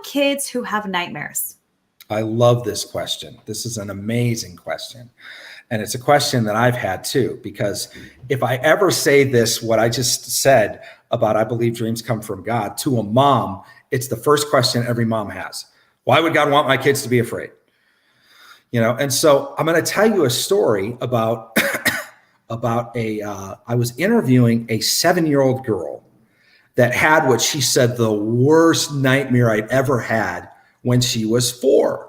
kids who have nightmares? I love this question. This is an amazing question. And it's a question that I've had too, because if I ever say this, what I just said about I believe dreams come from God to a mom, it's the first question every mom has. Why would God want my kids to be afraid? You know, and so I'm going to tell you a story about I was interviewing a 7-year-old girl that had what she said the worst nightmare I'd ever had when she was 4.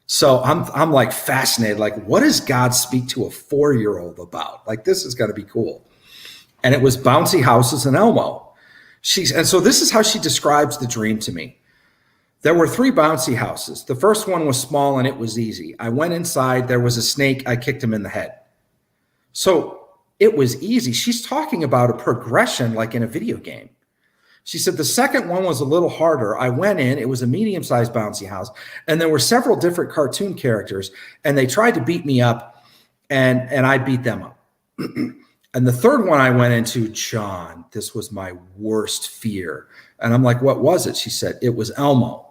So I'm like fascinated, like, what does God speak to a 4-year-old about? Like, this is going to be cool. And it was bouncy houses in Elmo. And so this is how she describes the dream to me. There were 3 bouncy houses. The first one was small and it was easy. I went inside, there was a snake, I kicked him in the head. So it was easy. She's talking about a progression like in a video game. She said the second one was a little harder. I went in, it was a medium-sized bouncy house, and there were several different cartoon characters, and they tried to beat me up, and I beat them up. And the third one I went into, John, this was my worst fear. And I'm like, what was it? She said, it was Elmo.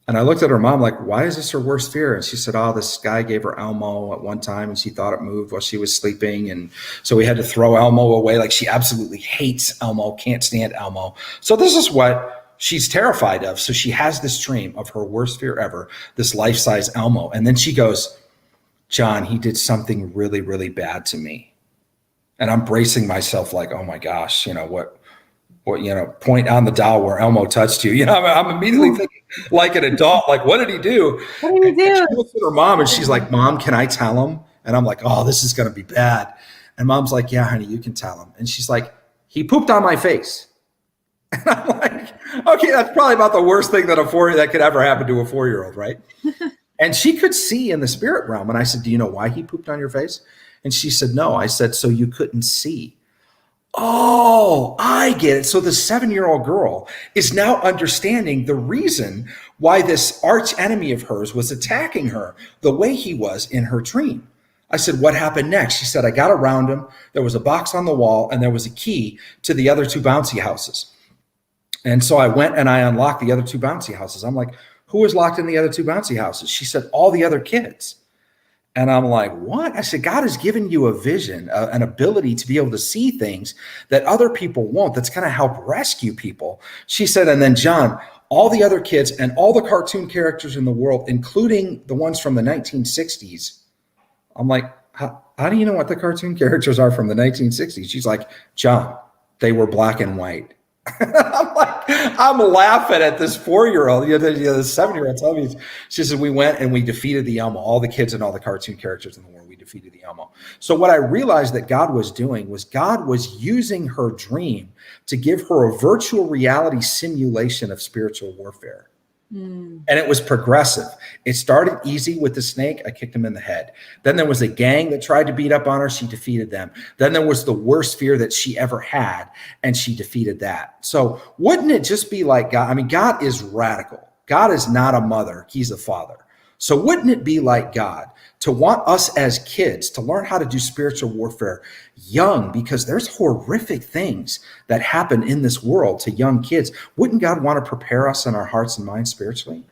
And I looked at her mom like, why is this her worst fear? And she said, oh, this guy gave her Elmo at one time and she thought it moved while she was sleeping. And so we had to throw Elmo away. Like, she absolutely hates Elmo, can't stand Elmo. So this is what she's terrified of. So she has this dream of her worst fear ever, this life-size Elmo. And then she goes, John, he did something really, really bad to me. And I'm bracing myself like, oh my gosh, you know, what, you know, point on the dial where Elmo touched you. You know, I'm immediately thinking like an adult, like, what did he do? What did he do? And she looks at her mom and she's like, Mom, can I tell him? And I'm like, oh, this is going to be bad. And Mom's like, yeah, honey, you can tell him. And she's like, he pooped on my face. And I'm like, okay, that's probably about the worst thing that that could ever happen to a 4-year-old, right? And she could see in the spirit realm. And I said, do you know why he pooped on your face? And she said, no. I said, so you couldn't see. Oh, I get it. So the 7-year-old girl is now understanding the reason why this arch enemy of hers was attacking her the way he was in her dream. I said, what happened next? She said, I got around him. There was a box on the wall and there was a key to the other 2 bouncy houses. And so I went and I unlocked the other 2 bouncy houses. I'm like, who was locked in the other 2 bouncy houses? She said, all the other kids. And I'm like, what? I said, God has given you a vision, an ability to be able to see things that other people won't. That's going to help rescue people. She said, and then John, all the other kids and all the cartoon characters in the world, including the ones from the 1960s. I'm like, how do you know what the cartoon characters are from the 1960s? She's like, John, they were black and white. I'm like, I'm laughing at this 4-year-old, the 7-year-old telling me. She said, we went and we defeated the Elmo, all the kids and all the cartoon characters in the world. We defeated the Elmo. So what I realized that God was doing was God was using her dream to give her a virtual reality simulation of spiritual warfare. And it was progressive. It started easy with the snake. I kicked him in the head. Then there was a gang that tried to beat up on her. She defeated them. Then there was the worst fear that she ever had, and she defeated that. So wouldn't it just be like God? I mean, God is radical. God is not a mother. He's a father. So wouldn't it be like God to want us as kids to learn how to do spiritual warfare young, because there's horrific things that happen in this world to young kids. Wouldn't God want to prepare us in our hearts and minds spiritually?